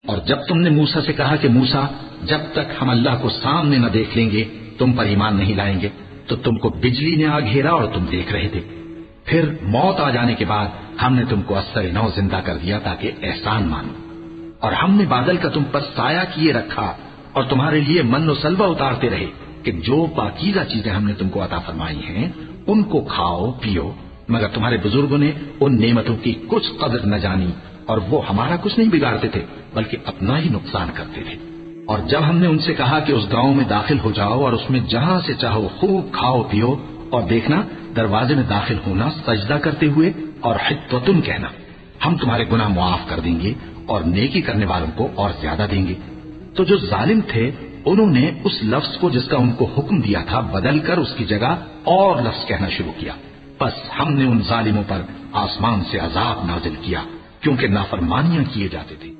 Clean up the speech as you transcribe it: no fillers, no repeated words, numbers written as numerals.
और जब तुमने मूसा से कहा कि मूसा, जब तक हम अल्लाह को सामने न देख लेंगे तुम पर ईमान नहीं लाएंगे, तो तुमको बिजली ने आ घेरा और तुम देख रहे थे। फिर मौत आ जाने के बाद हमने तुमको अस्सर नौ जिंदा कर दिया ताकि एहसान मानो। और हमने बादल का तुम पर साया किए रखा और तुम्हारे लिए मन और सलवा उतारते रहे कि जो पाकीज़ा चीजें हमने तुमको अता फरमाई हैं उनको खाओ पियो, मगर तुम्हारे बुजुर्गों ने उन नेमतों की कुछ कदर न जानी और वो हमारा कुछ नहीं बिगाड़ते थे बल्कि अपना ही नुकसान करते थे। और जब हमने उनसे कहा कि उस गांव में दाखिल हो जाओ और उसमें जहां से चाहो खूब खाओ पियो, और देखना दरवाजे में दाखिल होना सजदा करते हुए और हित्तुन कहना, हम तुम्हारे गुनाह मुआफ कर देंगे और नेकी करने वालों को और ज्यादा देंगे। तो जो जालिम थे उन्होंने उस लफ्ज को जिसका उनको हुक्म दिया था बदलकर उसकी जगह और लफ्ज कहना शुरू किया। बस हमने उन जालिमों पर आसमान से अजाब नाजिल किया क्योंकि नाफरमानियां किए जाते थे।